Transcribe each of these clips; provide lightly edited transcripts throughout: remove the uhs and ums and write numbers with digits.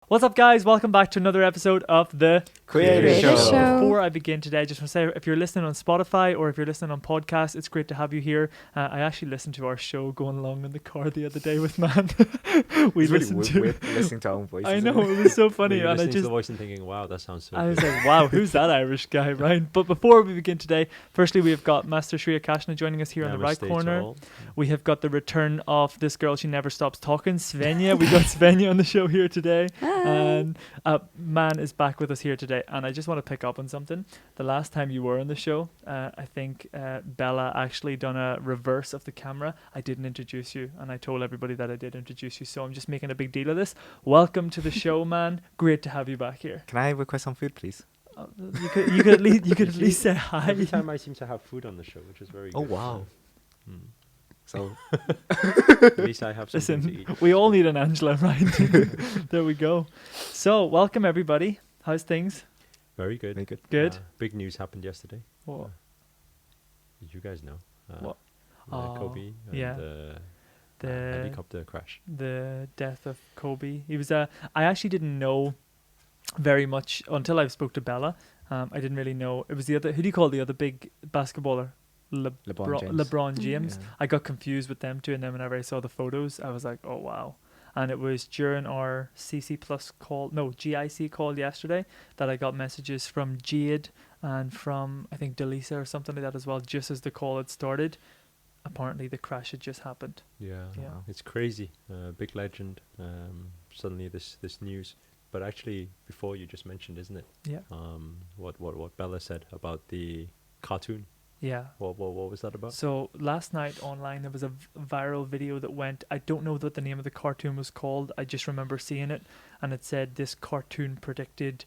What's up, guys? Welcome back to another episode of the Creator Show. Before I begin today, I just want to say, if you're listening on Spotify or if you're listening on podcast, it's great to have you here. I actually listened to our show going along in the car the other day with Manh. It's really weird listening to our own voices. I know, it was so funny. You're And listening to the voice and thinking, wow, that sounds so I good. was like, wow, who's that Irish guy, right? But before we begin today, firstly, we've got Master Shri Akarshana joining us here on the right corner. We have got the return of this girl, she never stops talking, Svenja. We got Svenja on the show here today. And Manh is back with us here today. And I just want to pick up on something. The last time you were on the show, I think Bella actually done a reverse of the camera. I didn't introduce you, and I told everybody that I did introduce you, so I'm just making a big deal of this. Welcome to the show, Manh. Great to have you back here. Can I request some food, please? You could at least say hi. Every time I seem to have food on the show, which is very Oh, good. wow. So at least I have something to Listen, eat. we all need an Angela, right? There we go. So, welcome everybody. How's things? Very good. Very good. Good. Big news happened yesterday. What? You guys know. What? Kobe and yeah. the helicopter crash. The death of Kobe. He was I actually didn't know very much until I spoke to Bella. I didn't really know. It was the other. Who do you call the other big basketballer? LeBron James. Yeah. I got confused with them two, and then whenever I saw the photos, I was like, oh wow. And it was during our GIC call yesterday that I got messages from Jade and from, I think, Delisa or something like that as well, just as the call had started. Apparently the crash had just happened. Yeah, Yeah. It's crazy. Big legend. Suddenly this news. But actually, before you just mentioned, isn't it? Yeah. What Bella said about the cartoon. Yeah. What was that about? So last night online there was a viral video that went. I don't know what the name of the cartoon was called. I just remember seeing it, and it said this cartoon predicted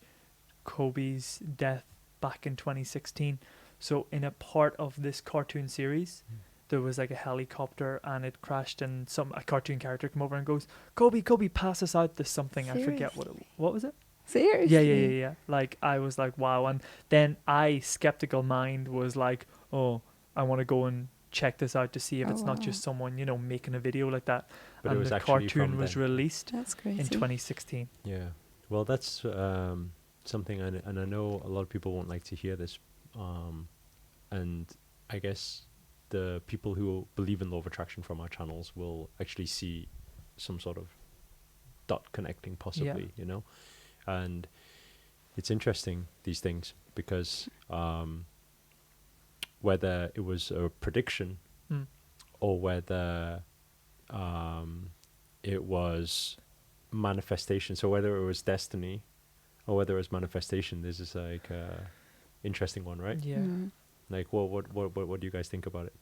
Kobe's death back in 2016. So in a part of this cartoon series, there was like a helicopter and it crashed, and a cartoon character come over and goes, Kobe, pass us out this something. I forget what was it? Seriously? Yeah. Like, I was like, wow. And then skeptical mind was like, oh, I want to go and check this out to see if it's not just someone, making a video like that. But and it was the actually cartoon from was them. released That's crazy. in 2016. Yeah. Well, that's something, and I know a lot of people won't like to hear this. And I guess the people who believe in law of attraction from our channels will actually see some sort of dot connecting possibly, And it's interesting, these things, because whether it was a prediction or whether it was manifestation, so whether it was destiny or whether it was manifestation, this is like a interesting one, right? Yeah. Like, what do you guys think about it?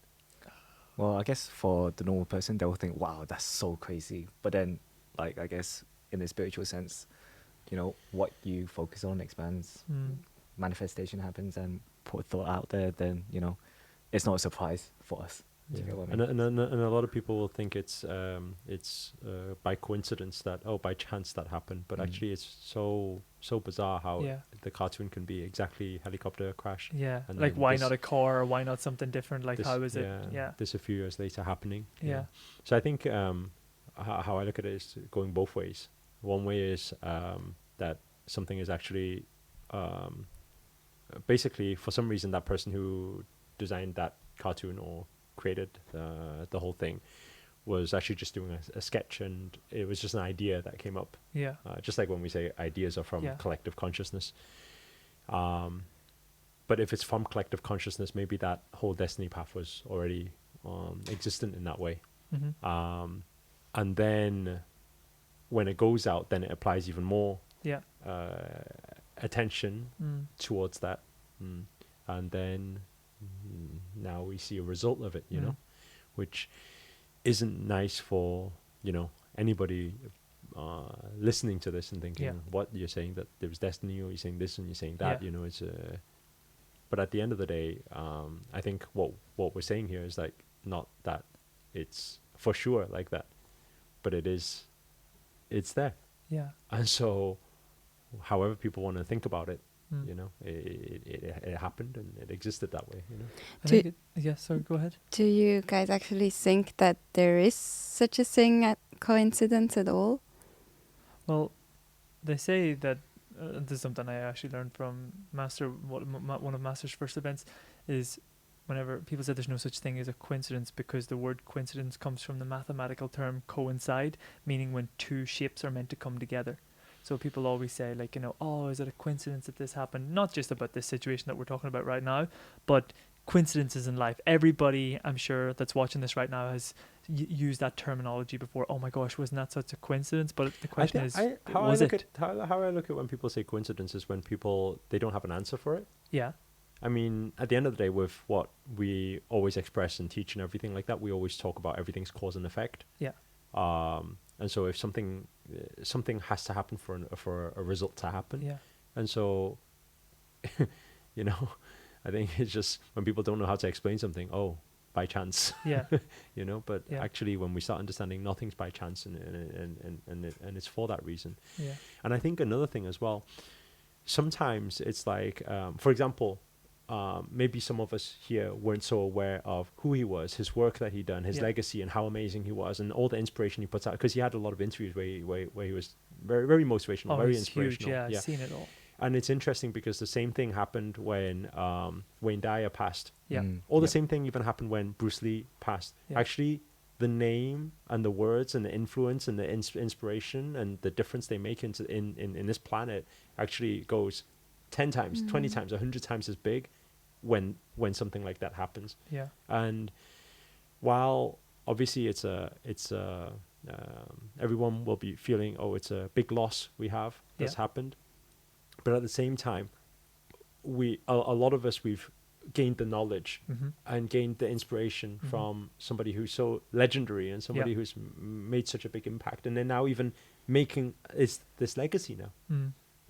Well, I guess for the normal person, they'll think, wow, that's so crazy. But then, like, I guess in a spiritual sense, what you focus on expands. Manifestation happens, and put thought out there, then, it's not a surprise for us. Do you get what I mean? And a lot of people will think it's by coincidence by chance that happened, but actually it's so bizarre how the cartoon can be exactly helicopter crash. Yeah. And Like, then why not a car, or why not something different? Like, this- how is it? Yeah. This a few years later happening. Yeah. So I think how I look at it is going both ways. One way is that something is actually basically, for some reason, that person who designed that cartoon or created the whole thing was actually just doing a sketch, and it was just an idea that came up. Yeah. Just like when we say ideas are from collective consciousness. But if it's from collective consciousness, maybe that whole destiny path was already existent in that way. And then when it goes out, then it applies even more attention towards that. And then now we see a result of it, which isn't nice for, anybody listening to this and thinking, what you're saying, that there was destiny, or you're saying this and you're saying that, it's but at the end of the day, I think what we're saying here is like, not that it's for sure like that, but it's there. Yeah. And so however people want to think about it, it happened and it existed that way, Sorry, go ahead. Do you guys actually think that there is such a thing as coincidence at all? Well, they say that this is something I actually learned from one of Master's first events, is whenever people say there's no such thing as a coincidence, because the word coincidence comes from the mathematical term coincide, meaning when two shapes are meant to come together. So people always say, like, oh, is it a coincidence that this happened? Not just about this situation that we're talking about right now, but coincidences in life. Everybody, I'm sure, that's watching this right now has used that terminology before. Oh my gosh, wasn't that such a coincidence? But the question is, was it? How I look at when people say coincidence is when they don't have an answer for it. Yeah. I mean, at the end of the day, with what we always express and teach and everything like that, we always talk about everything's cause and effect. Yeah. And so if something has to happen for a result to happen. Yeah. And so, I think it's just when people don't know how to explain something, by chance. Yeah. But actually when we start understanding nothing's by chance and it's for that reason. Yeah. And I think another thing as well, sometimes it's like, for example, maybe some of us here weren't so aware of who he was, his work that he'd done, his legacy, and how amazing he was, and all the inspiration he puts out. Because he had a lot of interviews where he was very, very motivational, very inspirational. Huge, I've seen it all. And it's interesting because the same thing happened when Wayne Dyer passed. Yeah. The same thing even happened when Bruce Lee passed. Yeah. Actually, the name and the words and the influence and the inspiration and the difference they make in this planet actually goes 10 times, 20 times, 100 times as big when something like that happens. Yeah. And while obviously it's everyone will be feeling, it's a big loss we have that's happened. But at the same time, a lot of us, we've gained the knowledge and gained the inspiration from somebody who's so legendary and somebody who's made such a big impact. And they're now even making this legacy now.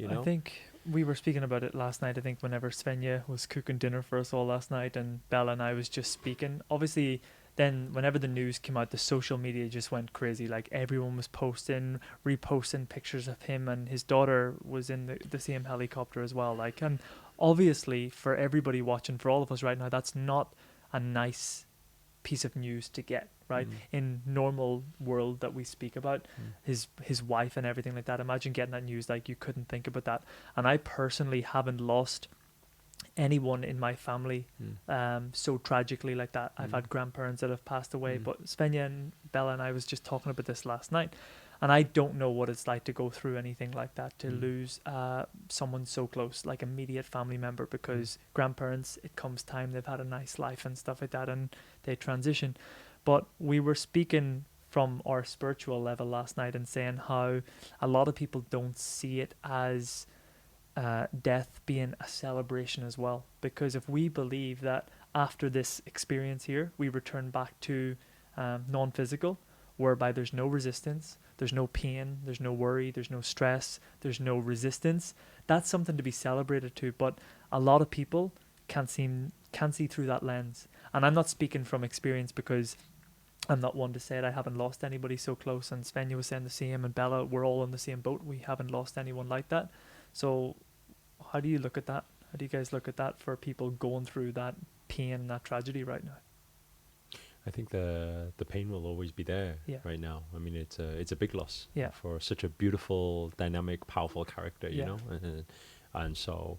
I think we were speaking about it last night. I think whenever Svenja was cooking dinner for us all last night and Bella and I was just speaking, obviously then whenever the news came out, the social media just went crazy. Like everyone was reposting pictures of him, and his daughter was in the same helicopter as well. Like, and obviously for everybody watching, for all of us right now, that's not a nice piece of news to get, right? In normal world that we speak about, his wife and everything like that. Imagine getting that news, like you couldn't think about that. And I personally haven't lost anyone in my family so tragically like that. I've had grandparents that have passed away, but Svenja and Bella and I was just talking about this last night, and I don't know what it's like to go through anything like that, to lose someone so close, like immediate family member, because grandparents, it comes time, they've had a nice life and stuff like that, and they transition. But we were speaking from our spiritual level last night and saying how a lot of people don't see it as death being a celebration as well, because if we believe that after this experience here we return back to non-physical, whereby there's no resistance, there's no pain, there's no worry, there's no stress, there's no resistance, that's something to be celebrated too. But a lot of people can't see through that lens. And I'm not speaking from experience, because I'm not one to say it. I haven't lost anybody so close, and Svenja was saying the same, and Bella, we're all in the same boat. We haven't lost anyone like that. So how do you look at that? How do you guys look at that for people going through that pain and that tragedy right now? I think the pain will always be there right now. I mean, it's a big loss for such a beautiful, dynamic, powerful character, you know? And so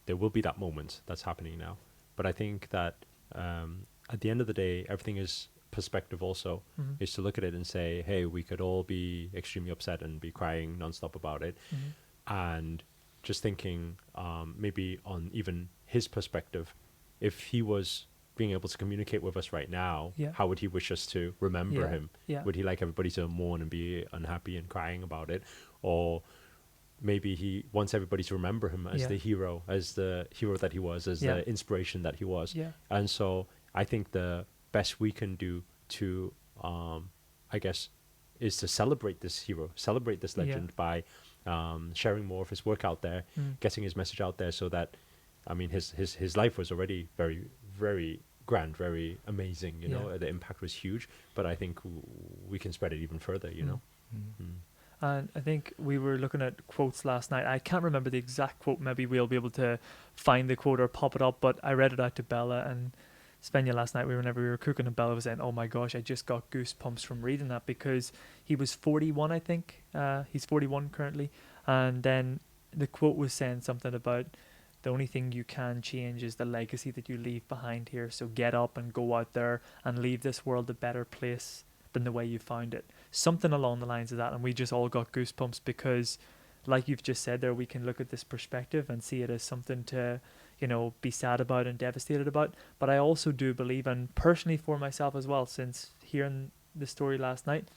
there will be that moment that's happening now. But I think that at the end of the day, everything is perspective also, is to look at it and say, hey, we could all be extremely upset and be crying nonstop about it. And just thinking maybe on even his perspective, if he was being able to communicate with us right now, how would he wish us to remember him? Would he like everybody to mourn and be unhappy and crying about it? Or maybe he wants everybody to remember him as the hero that he was, as the inspiration that he was. And so I think the best we can do to, I guess, is to celebrate this hero, celebrate this legend by sharing more of his work out there, getting his message out there, so that, I mean, his life was already very, very grand, very amazing, you know, the impact was huge, but I think we can spread it even further, you know. And I think we were looking at quotes last night. I can't remember the exact quote. Maybe we'll be able to find the quote or pop it up, but I read it out to Bella, and Svenja last night, whenever we were cooking, and Bella was saying, "Oh my gosh, I just got goosebumps from reading that," because he was 41, I think. He's 41 currently, and then the quote was saying something about the only thing you can change is the legacy that you leave behind here. So get up and go out there and leave this world a better place than the way you found it. Something along the lines of that, and we just all got goosebumps because, like you've just said there, we can look at this perspective and see it as something to, be sad about and devastated about. But I also do believe, and personally for myself as well, since hearing the story last night,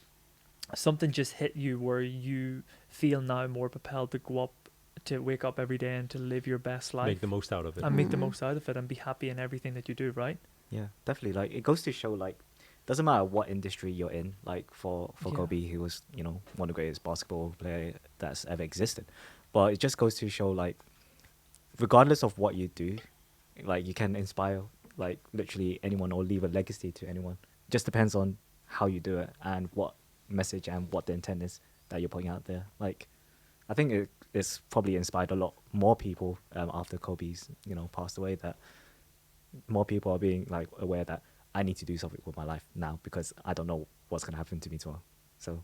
something just hit you where you feel now more propelled to go up, to wake up every day and to live your best life. Make the most out of it. And make the most out of it and be happy in everything that you do, right? Yeah, definitely. Like, it goes to show, like, doesn't matter what industry you're in. Like, for Kobe, he was, one of the greatest basketball player that's ever existed. But it just goes to show, like, regardless of what you do, like, you can inspire, like, literally anyone or leave a legacy to anyone. It just depends on how you do it and what message and what the intent is that you're putting out there. Like, I think it's probably inspired a lot more people after Kobe's, passed away, that more people are being, like, aware that I need to do something with my life now because I don't know what's going to happen to me tomorrow. So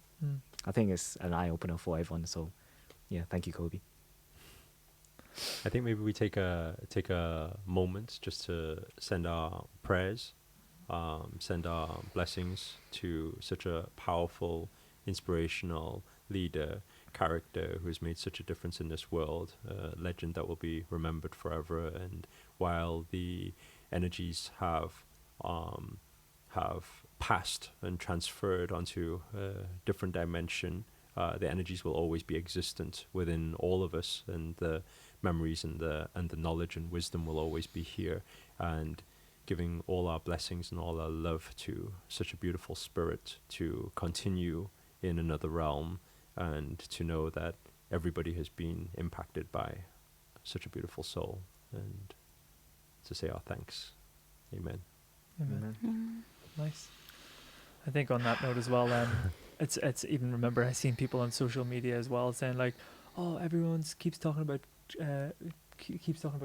I think it's an eye-opener for everyone. So, yeah, thank you, Kobe. I think maybe we take a moment just to send our prayers, send our blessings to such a powerful, inspirational leader, character who has made such a difference in this world, a legend that will be remembered forever. And while the energies have passed and transferred onto a different dimension, the energies will always be existent within all of us, and the memories and the knowledge and wisdom will always be here, and giving all our blessings and all our love to such a beautiful spirit to continue in another realm, and to know that everybody has been impacted by such a beautiful soul, and to say our thanks. Amen. Amen. Nice. I think on that note as well, it's even, remember, I've seen people on social media as well saying like, oh, everyone keeps talking about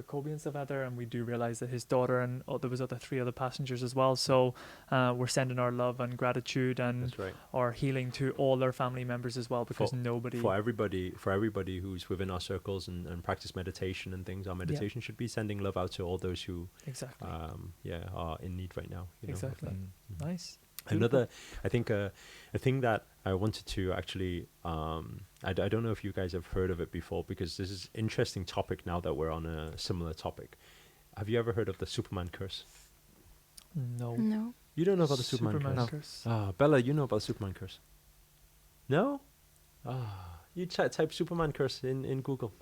Kobe and stuff out there, and we do realize that his daughter and there was three other passengers as well. So we're sending our love and gratitude and our healing to all their family members as well, because for everybody who's within our circles and practice meditation and things, our meditation should be sending love out to all those who are in need right now. Exactly. Nice. Another, I think, a thing that I wanted to actually, I don't know if you guys have heard of it before, because this is an interesting topic now that we're on a similar topic. Have you ever heard of the Superman curse? No. You don't know about the Superman curse? Bella, you know about the Superman curse? No? You type Superman curse in Google.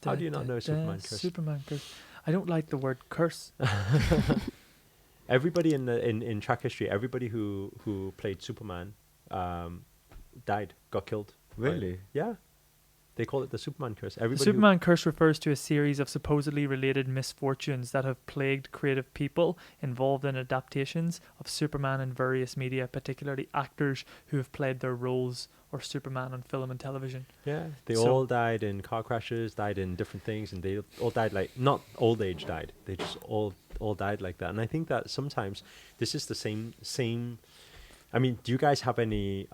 How do you not know Superman curse? Superman curse. I don't like the word curse. Everybody in track history, everybody who played Superman died, got killed. Really? Yeah. They call it the Superman curse. The Superman curse refers to a series of supposedly related misfortunes that have plagued creative people involved in adaptations of Superman in various media, particularly actors who have played their roles or Superman on film and television. Yeah, they all died in car crashes, died in different things, and they all died like, not old age died. They just all died like that. And I think that sometimes this is the same. I mean, do you guys have any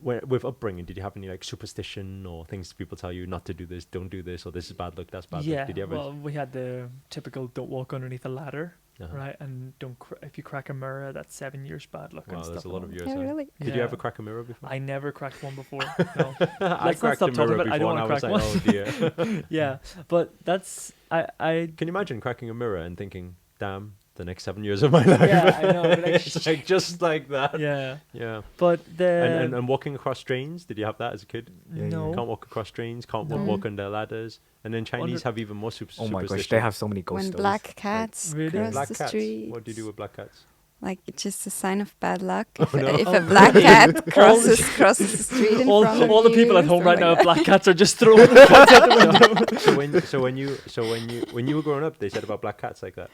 with upbringing? Did you have any like superstition or things people tell you not to do this, don't do this, or this is bad luck, that's bad luck? Did you ever? Well, we had the typical don't walk underneath a ladder, right? And don't if you crack a mirror, that's 7 years bad luck. Wow, and there's stuff a lot of years. Yeah, really? Did you ever crack a mirror before? I never cracked one before. No. I cracked a mirror before, I don't and I want was to like, crack one. oh dear. Yeah, but that's I. Can you imagine cracking a mirror and thinking, damn, the next 7 years of my life? Yeah, I know. But it's like just like that. Yeah. But and walking across drains. Did you have that as a kid? No. Can't walk across drains. Can't walk under ladders. And then Chinese have even more superstition. Oh my gosh, they have so many ghost When stories. black cats cross black the cats. street. What do you do with black cats? Like, it's just a sign of bad luck. If a black cat crosses the street in front of you. All the people at home right now, like black cats are just throwing cats out the window. So when you were growing up, they said about black cats like that.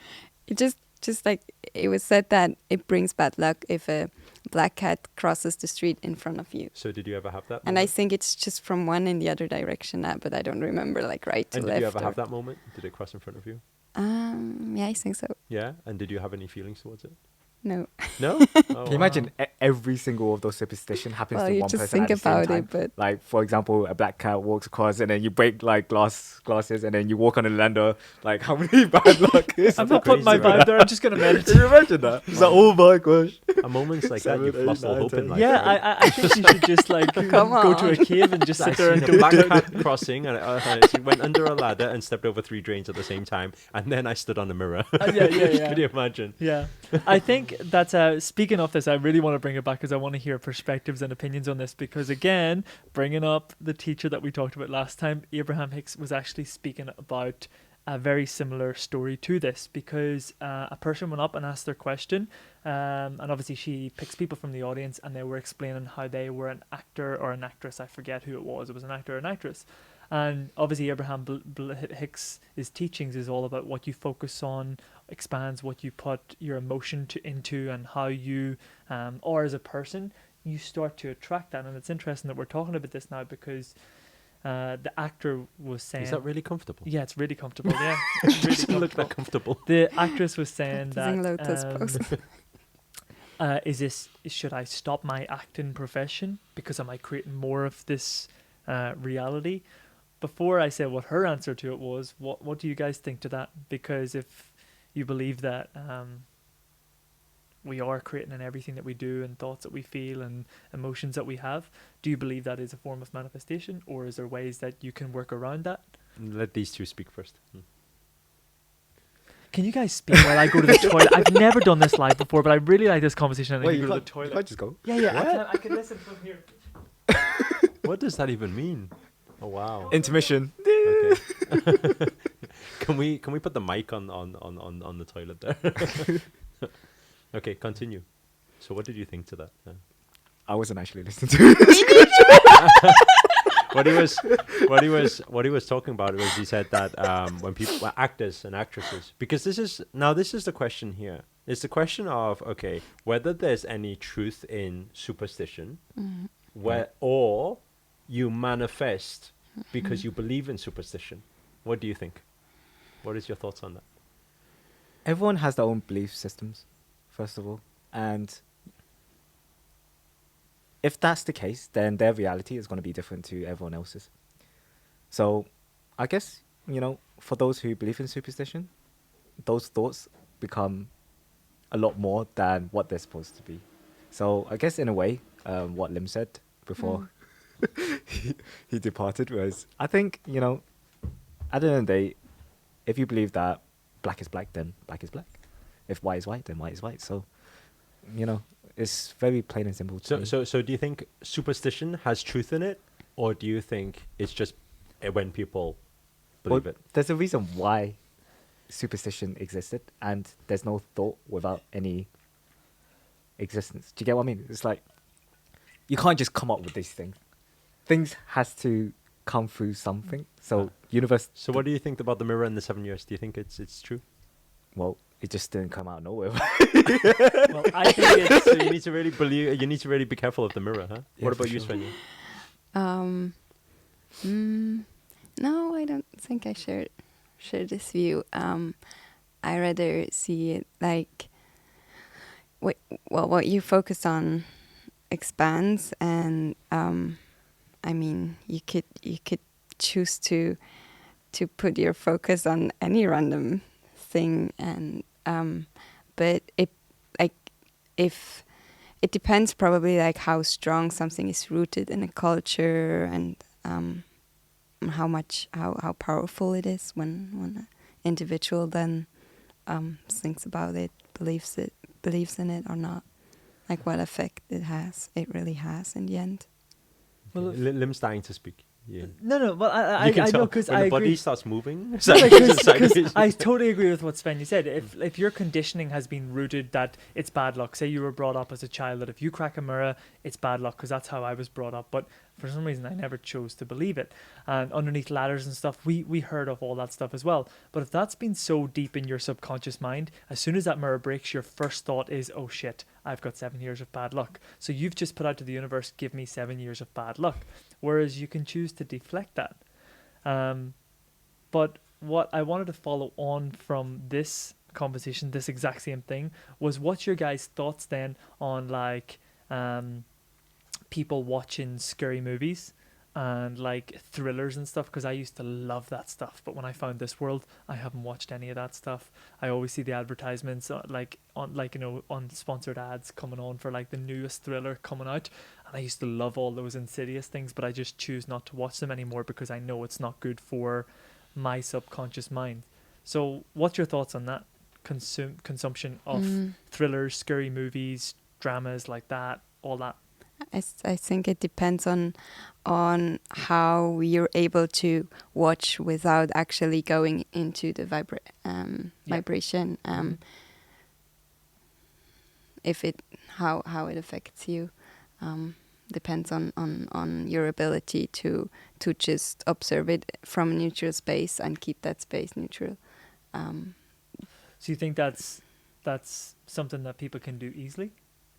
It just like it was said that it brings bad luck if a black cat crosses the street in front of you. So did you ever have that moment? And I think it's just from one in the other direction, but I don't remember like right to and left. Did you ever have that moment? Did it cross in front of you? Yeah, I think so. Yeah, and did you have any feelings towards it? No. No. Can you imagine every single of those superstition happens Well, to you one just person think at the same about time? it, but Like, for example, a black cat walks across and then you break like glasses and then you walk on a lander. Like, how many bad luck is I'm that? not putting my crazy, vibe there. I'm just gonna Can meditate. you imagine that? It's like, oh my gosh. At moments like that, you 7, 8, lost all 9, hope in 10. life. Yeah, right? I think you should just like go to a cave and just I sit there and seen a don't black do cat crossing, and she went under a ladder and stepped over 3 drains at the same time, and then I stood on a mirror. Yeah. Can you imagine? Yeah, I think that's speaking of this, I really want to bring it back because I want to hear perspectives and opinions on this, because again, bringing up the teacher that we talked about last time, Abraham Hicks was actually speaking about a very similar story to this, because a person went up and asked their question, and obviously she picks people from the audience, and they were explaining how they were an actor or an actress. I forget who it was an actor or an actress. And obviously Abraham Hicks' teachings is all about what you focus on expands what you put your emotion into, and how you or as a person you start to attract that. And it's interesting that we're talking about this now, because the actor was saying, Is that really comfortable? yeah, it's really comfortable. Yeah, it's really Doesn't look that comfortable. The actress was saying Using lotus pose. should I stop my acting profession because am I creating more of this reality? Before I say what her answer to it was, what do you guys think to that? Because if you believe that we are creating in everything that we do, and thoughts that we feel and emotions that we have, do you believe that is a form of manifestation, or is there ways that you can work around that? Let these two speak first. Can you guys speak while I go to the toilet? I've never done this live before, but I really like this conversation. And I Wait, can you go to the can't, toilet. you can't just go. Yeah, I can listen from here. What does that even mean? Oh wow. Intermission. Okay. Can we put the mic on the toilet there? Okay, continue. So what did you think to that? I wasn't actually listening to it. What he was talking about was, he said that when people, actors and actresses, because this is the question here. It's the question of, okay, whether there's any truth in superstition, or you manifest because you believe in superstition. What do you think? What is your thoughts on that? Everyone has their own belief systems, first of all. And if that's the case, then their reality is going to be different to everyone else's. So I guess, for those who believe in superstition, those thoughts become a lot more than what they're supposed to be. So I guess in a way, what Lim said before he departed was, I think, at the end of the day, if you believe that black is black, then black is black. If white is white, then white is white. So, it's very plain and simple to me. So do you think superstition has truth in it, or do you think it's just when people believe it? There's a reason why superstition existed, and there's no thought without any existence. Do you get what I mean? It's like you can't just come up with these things. Things has to come through something. So universe. So what do you think about the mirror in the 7 years? Do you think it's true? Well, it just didn't come out of nowhere. Well, I think it's So you need to really believe. You need to really be careful of the mirror, huh? Yeah, What about for you, sure. Svenja? No, I don't think I share this view. I rather see it like what you focus on expands, and I mean you could choose to put your focus on any random thing, and but if it depends probably like how strong something is rooted in a culture, and how powerful it is when an individual then thinks about it, believes in it or not, like what effect it really has in the end. Well, Lim's dying to speak. Yeah. No. Well, I You can know, tell because when I the body agree. starts moving. Because I totally agree with what Svenja said. If your conditioning has been rooted that it's bad luck, say you were brought up as a child that if you crack a mirror, it's bad luck, because that's how I was brought up. But for some reason, I never chose to believe it. And underneath ladders and stuff, we heard of all that stuff as well. But if that's been so deep in your subconscious mind, as soon as that mirror breaks, your first thought is, oh shit, I've got 7 years of bad luck. So you've just put out to the universe, give me 7 years of bad luck. Whereas you can choose to deflect that. But what I wanted to follow on from this conversation, this exact same thing, was what's your guys' thoughts then on like people watching scary movies and like thrillers and stuff, because I used to love that stuff, but when I found this world I haven't watched any of that stuff. I always see the advertisements like on, like, you know, on sponsored ads coming on for like the newest thriller coming out, and I used to love all those insidious things, but I just choose not to watch them anymore because I know it's not good for my subconscious mind. So what's your thoughts on that consumption of thrillers, scary movies, dramas like that, all that? I think it depends on how you're able to watch without actually going into the vibration. If it how it affects you depends on your ability to just observe it from a neutral space and keep that space neutral. So you think that's something that people can do easily?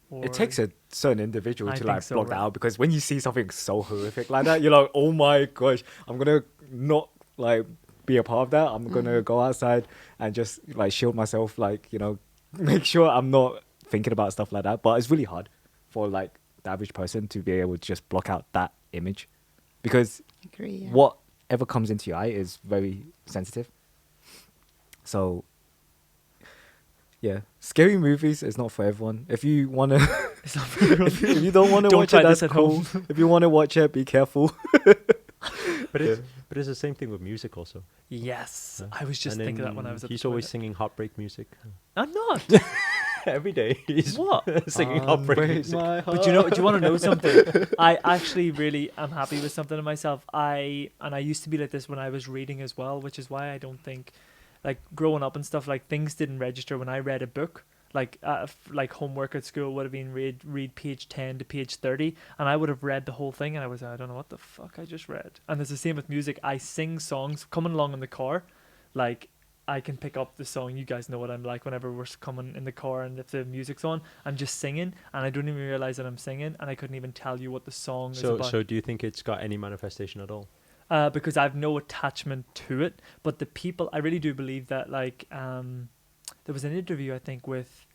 Or it takes a certain individual to like so, block right? that out, because when you see something so horrific like that, you're like, oh my gosh, I'm gonna not like be a part of that. I'm gonna go outside and just like shield myself, like, you know, make sure I'm not thinking about stuff like that. But it's really hard for like the average person to be able to just block out that image, because Agree, yeah. whatever comes into your eye is very sensitive. So yeah, scary movies is not for everyone. If you wanna, It's not for everyone. if you don't want to Don't watch try it, that's this at cool. home. If you want to watch it, be careful. But it's the same thing with music also. Yes, Yeah. I was just And thinking then that when I was at he's the always toilet. singing heartbreak music. I'm not. Every day he's What? singing heartbreak music. But you know, do you want to know something? I actually really am happy with something in myself. I used to be like this when I was reading as well, which is why I don't think, like growing up and stuff, like things didn't register when I read a book. Like homework at school would have been read page 10 to page 30, and I would have read the whole thing, and I was, I don't know what the fuck I just read. And it's the same with music. I sing songs coming along in the car, like I can pick up the song. You guys know what I'm like whenever we're coming in the car and if the music's on, I'm just singing and I don't even realize that I'm singing, and I couldn't even tell you what the song is about. So do you think it's got any manifestation at all? Because I have no attachment to it. But the people, I really do believe that, like, there was an interview, I think, with,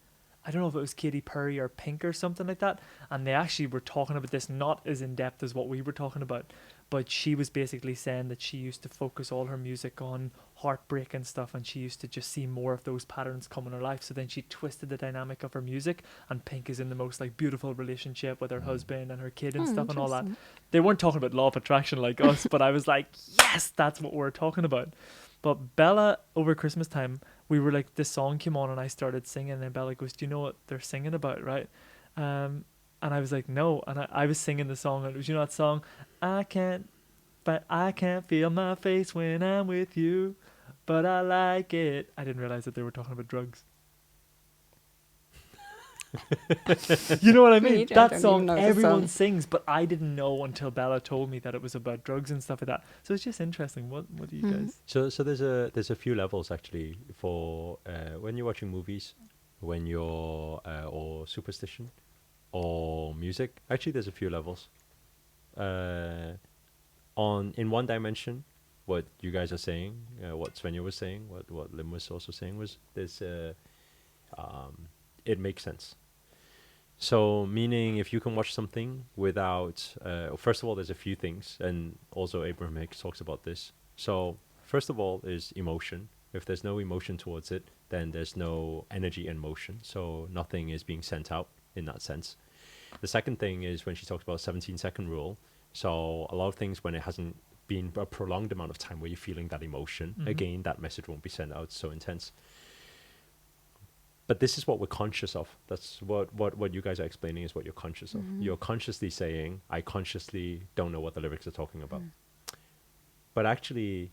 I don't know if it was Katy Perry or Pink or something like that, and they actually were talking about this, not as in depth as what we were talking about, but she was basically saying that she used to focus all her music on heartbreak and stuff, and she used to just see more of those patterns come in her life. So then she twisted the dynamic of her music, and Pink is in the most like beautiful relationship with her husband and her kid and stuff and all that. They weren't talking about law of attraction like us, but I was like, yes, that's what we're talking about. But Bella, over Christmas time, we were like, this song came on and I started singing, and Bella goes, do you know what they're singing about, right? And I was like, no. And I was singing the song, and it was, you know that song, I can't feel my face when I'm with you, but I like it. I didn't realize that they were talking about drugs. You know what I mean? That song everyone sings, but I didn't know until Bella told me that it was about drugs and stuff like that. So it's just interesting. What do you guys? So there's a few levels actually for when you're watching movies, when you're or superstition, or music. Actually, there's a few levels. In one dimension, what you guys are saying, what Svenja was saying, what Lim was also saying was this. It makes sense. So, meaning if you can watch something without, first of all, there's a few things, and also Abraham Hicks talks about this. So, first of all is emotion. If there's no emotion towards it, then there's no energy in motion. So, nothing is being sent out in that sense. The second thing is when she talks about 17-second rule. So, a lot of things, when it hasn't been a prolonged amount of time where you're feeling that emotion, again, that message won't be sent out so intense. But this is what we're conscious of. That's what you guys are explaining is what you're conscious of. You're consciously saying, I consciously don't know what the lyrics are talking about. But actually,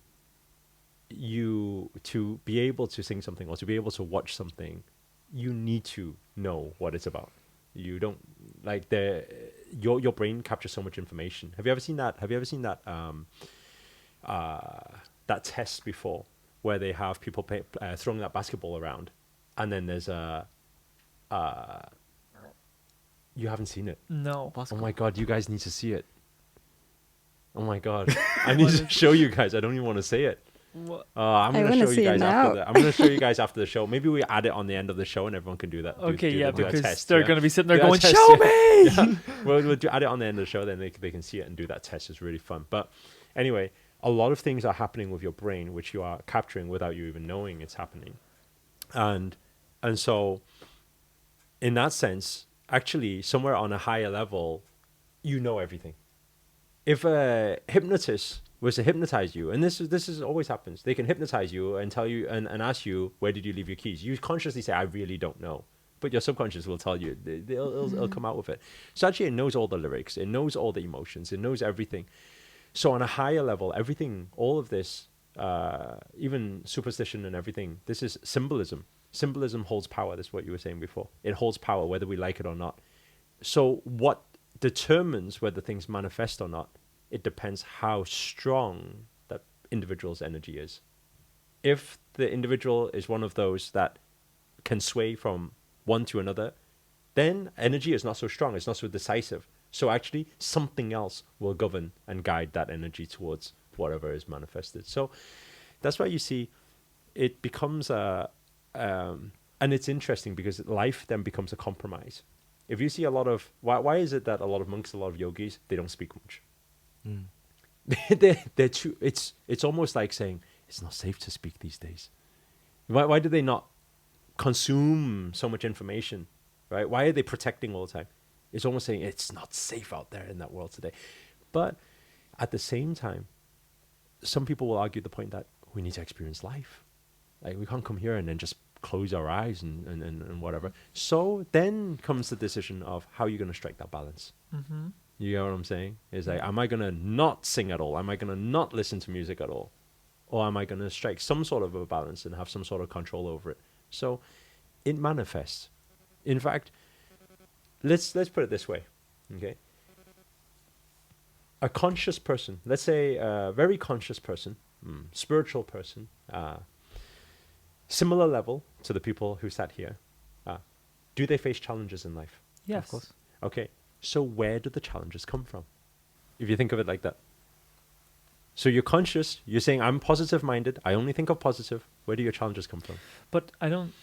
to be able to sing something or to be able to watch something, you need to know what it's about. You don't, like, your brain captures so much information. Have you ever seen that? That test before, where they have people throwing that basketball around, and then there's you haven't seen it? No. Oh my god, you guys need to see it. Oh my god, I need to show you guys. I don't even want to say it. I'm I going to wanna show you see it guys after now. I'm going to show you guys after the show. Maybe we add it on the end of the show and everyone can do that. Okay, do a because test, they're yeah. going to be sitting there Do that going, test, show yeah. me! Yeah. We'll add it on the end of the show, then they can see it and do that test. It's really fun. But anyway, a lot of things are happening with your brain, which you are capturing without you even knowing it's happening. And so in that sense, actually, somewhere on a higher level, you know everything. If a hypnotist was to hypnotize you, and this is always happens, they can hypnotize you and tell you and ask you, where did you leave your keys? You consciously say, I really don't know. But your subconscious will tell you. It'll come out with it. So actually, it knows all the lyrics. It knows all the emotions. It knows everything. So on a higher level, everything, all of this, even superstition and everything, this is symbolism. Symbolism holds power. That's what you were saying before. It holds power whether we like it or not. So what determines whether things manifest or not? It depends how strong that individual's energy is. If the individual is one of those that can sway from one to another, then energy is not so strong. It's not so decisive. So actually, something else will govern and guide that energy towards whatever is manifested. So that's why you see it becomes and it's interesting because life then becomes a compromise. If you see a lot of, why is it that a lot of monks, a lot of yogis, they don't speak much? They're too, it's almost like saying, it's not safe to speak these days. Why do they not consume so much information, right? Why are they protecting all the time? It's almost saying it's not safe out there in that world today. But at the same time, some people will argue the point that we need to experience life. Like we can't come here and then just close our eyes and whatever. So then comes the decision of how you're going to strike that balance. Mm-hmm. You get what I'm saying? It's like, am I going to not sing at all? Am I going to not listen to music at all? Or am I going to strike some sort of a balance and have some sort of control over it? So it manifests. In fact, let's put it this way, okay? A conscious person, let's say a very conscious person, spiritual person, similar level to the people who sat here, do they face challenges in life? Yes. Of course. Okay, so where do the challenges come from? If you think of it like that. So you're conscious, you're saying, I'm positive-minded, I only think of positive. Where do your challenges come from? But I don't...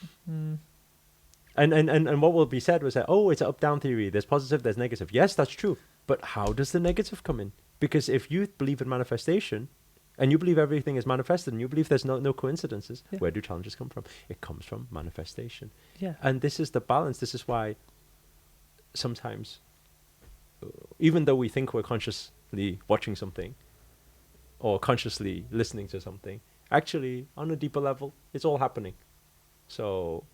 And what will be said was that, oh, it's an up-down theory. There's positive, there's negative. Yes, that's true. But how does the negative come in? Because if you believe in manifestation, and you believe everything is manifested, and you believe there's no coincidences, where do challenges come from? It comes from manifestation. Yeah. And this is the balance. This is why sometimes, even though we think we're consciously watching something, or consciously listening to something, actually, on a deeper level, it's all happening. So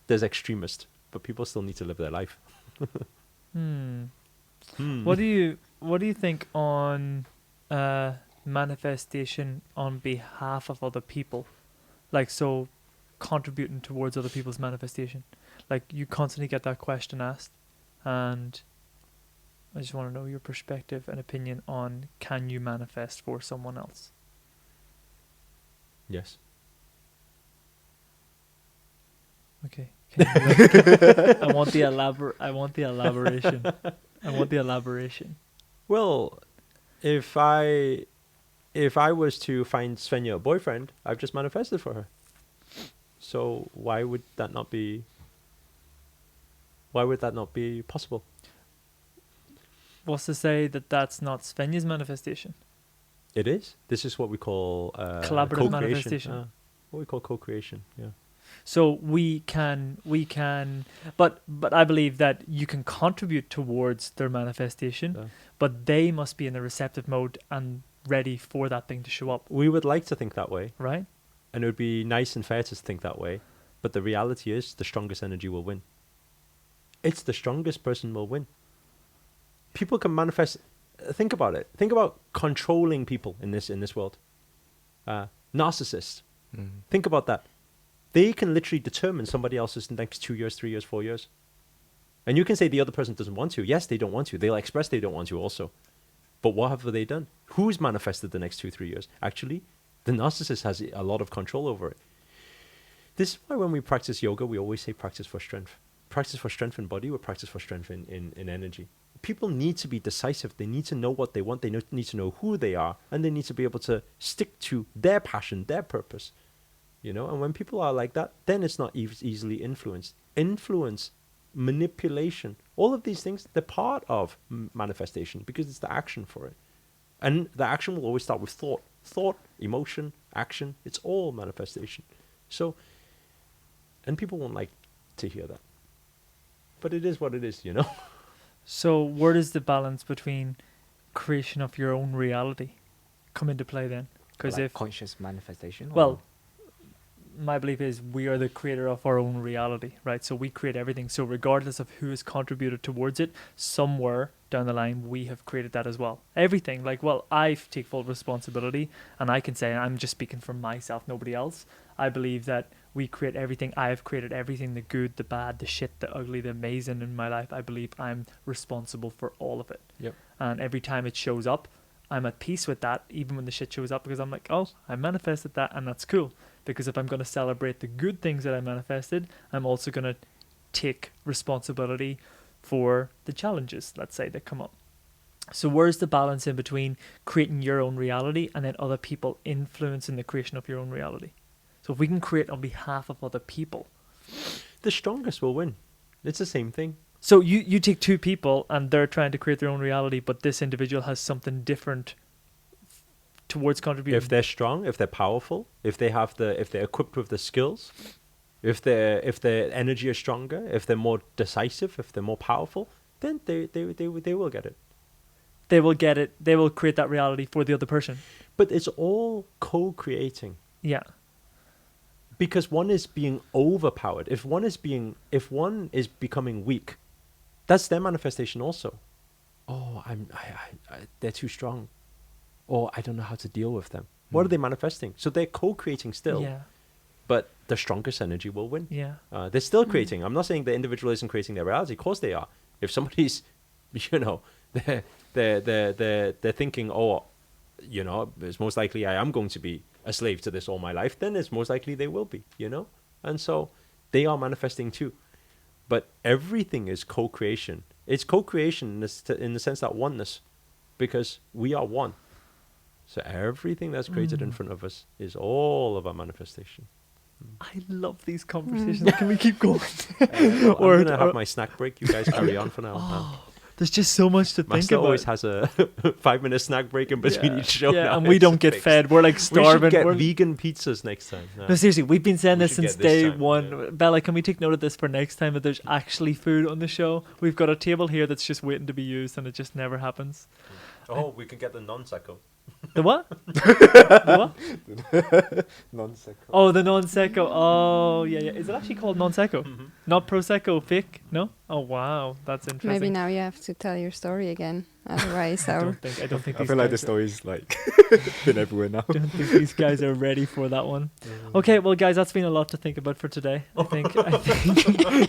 there's extremists, but people still need to live their life. What do you think on manifestation on behalf of other people? Like, so contributing towards other people's manifestation. Like, you constantly get that question asked, and I just want to know your perspective and opinion on, can you manifest for someone else? Yes. Okay. I want the elaboration. I want the elaboration. Well, if I was to find Svenja a boyfriend, I've just manifested for her. So why would that not be possible? What's to say that that's not Svenja's manifestation? It is. This is what we call collaborative co-creation. manifestation. What we call co-creation. Yeah. So we can, but I believe that you can contribute towards their manifestation, but they must be in the receptive mode and ready for that thing to show up. We would like to think that way, right? And it would be nice and fair to think that way, but the reality is the strongest energy will win. It's the strongest person will win. People can manifest. Think about it. Think about controlling people in this world. Narcissists. Think about that. They can literally determine somebody else's next 2 years, 3 years, 4 years. And you can say the other person doesn't want to. Yes, they don't want to. They'll express they don't want to also. But what have they done? Who's manifested the next 2, 3 years? Actually, the narcissist has a lot of control over it. This is why when we practice yoga, we always say practice for strength. Practice for strength in body or practice for strength in energy. people need to be decisive. They need to know what they want. They need to know who they are, and they need to be able to stick to their passion, their purpose. And when people are like that, then it's not easily influenced. Influence, manipulation, all of these things, they're part of manifestation because it's the action for it. And the action will always start with thought. Thought, emotion, action, it's all manifestation. So, and people won't like to hear that. But it is what it is, So where does the balance between creation of your own reality come into play then? Because like conscious manifestation? Well, my belief is we are the creator of our own reality, right? So we create everything. So regardless of who has contributed towards it, somewhere down the line, we have created that as well. Everything. I take full responsibility, and I can say, I'm just speaking for myself, nobody else. I believe that we create everything. I have created everything, the good, the bad, the shit, the ugly, the amazing in my life. I believe I'm responsible for all of it. Yep. And every time it shows up, I'm at peace with that, even when the shit shows up, because I'm like, oh, I manifested that, and that's cool. Because if I'm going to celebrate the good things that I manifested, I'm also going to take responsibility for the challenges, let's say, that come up. So where's the balance in between creating your own reality and then other people influencing the creation of your own reality? So if we can create on behalf of other people, the strongest will win. It's the same thing. So you take two people and they're trying to create their own reality, but this individual has something different towards contributing. If they're strong, if they're powerful, if they're equipped with the skills, if their energy is stronger, if they're more decisive, if they're more powerful, then they will get it. They will get it. They will create that reality for the other person. But it's all co-creating. Yeah. Because one is being overpowered. If one is becoming weak, that's their manifestation also. Oh, they're too strong. Or I don't know how to deal with them. What are they manifesting? So they're co-creating still. Yeah. But the strongest energy will win. Yeah. They're still creating. I'm not saying the individual isn't creating their reality. Of course they are. If somebody's, they're thinking, it's most likely I am going to be a slave to this all my life, then it's most likely they will be, And so they are manifesting too. But everything is co-creation. It's co-creation in the sense that oneness, because we are one. So everything that's created in front of us is all of our manifestation. I love these conversations. Can we keep going? I'm going to have my snack break. You guys carry on for now. There's just so much to think Master about. always has a 5-minute snack break in between each show. Yeah, now. and we don't get fed. We're like starving. We should get vegan pizzas next time. No, seriously, we've been saying this should since get this day time, one. yeah. Bella, can we take note of this for next time that there's actually food on the show? We've got a table here that's just waiting to be used, and it just never happens. Oh, we can get the non-seco. The what? The what? Non-seco. Oh, the non-seco. Oh, yeah. Is it actually called non-seco? Mm-hmm. Not prosecco, fake? No? Oh, wow. That's interesting. Maybe now you have to tell your story again. Otherwise, I don't think I these feel like the guys story's been everywhere now. don't think these guys are ready for that one. Okay, well, guys, that's been a lot to think about for today. I think. Every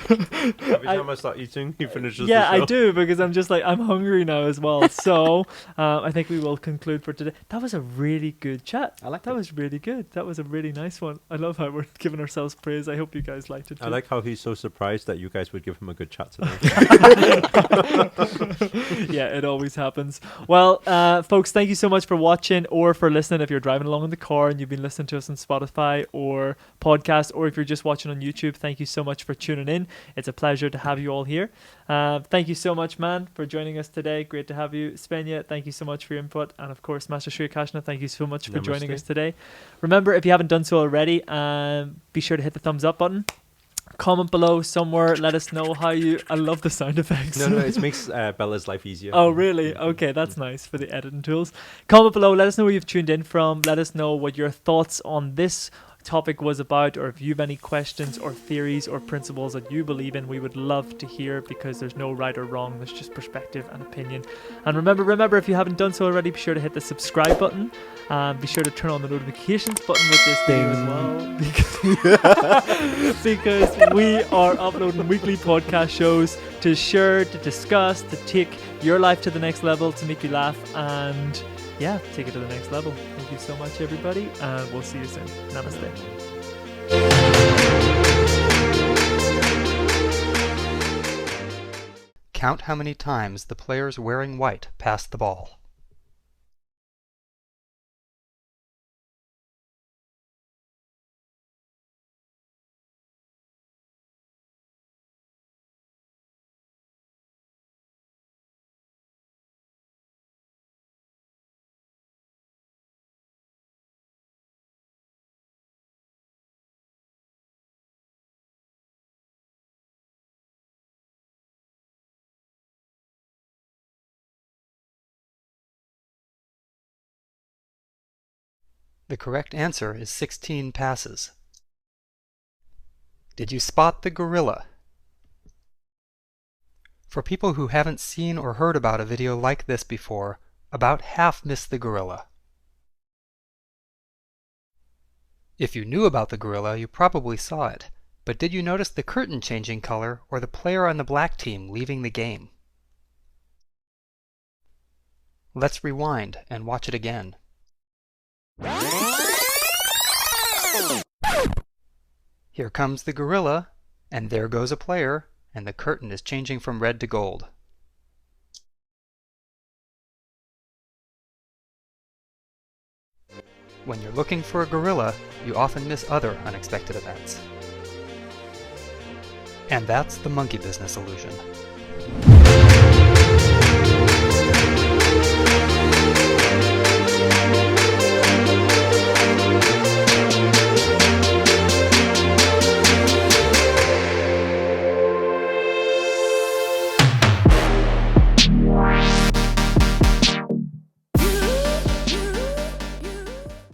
time I start eating, he finishes Yeah, the show. I do, because I'm just like, I'm hungry now as well. So I think we will conclude for today. That was a really good chat. I like that. Was really good. That was a really nice one. I love how we're giving ourselves praise. I hope you guys liked it too. I like how he's so surprised that you guys would give him a good chat today. Yeah, it always happens. Well, folks, thank you so much for watching or for listening. If you're driving along in the car and you've been listening to us on Spotify or podcast, or if you're just watching on YouTube, thank you so much for tuning in. It's a pleasure to have you all here. Thank you so much, man, for joining us today. Great to have you. Svenja, thank you so much for your input. And of course, Master Shri Akarshana, thank you so much for joining us today. Remember, if you haven't done so already, be sure to hit the thumbs up button. Comment below somewhere. Let us know how you... I love the sound effects. No, it makes Bella's life easier. Oh, really? Okay, that's nice for the editing tools. Comment below. Let us know where you've tuned in from. Let us know what your thoughts on this topic was about, or if you have any questions or theories or principles that you believe in. We would love to hear, because there's no right or wrong. There's just perspective and opinion. And remember, if you haven't done so already, be sure to hit the subscribe button. Be sure to turn on the notifications button with this video as well, because we are uploading weekly podcast shows to share, to discuss, to take your life to the next level, to make you laugh, and take it to the next level. Thank you so much, everybody, and we'll see you soon. Namaste. count how many times the players wearing white pass the ball. The correct answer is 16 passes. Did you spot the gorilla? For people who haven't seen or heard about a video like this before, about half missed the gorilla. If you knew about the gorilla, you probably saw it, but did you notice the curtain changing color or the player on the black team leaving the game? Let's rewind and watch it again. Here comes the gorilla, and there goes a player, and the curtain is changing from red to gold. When you're looking for a gorilla, you often miss other unexpected events. And that's the monkey business illusion.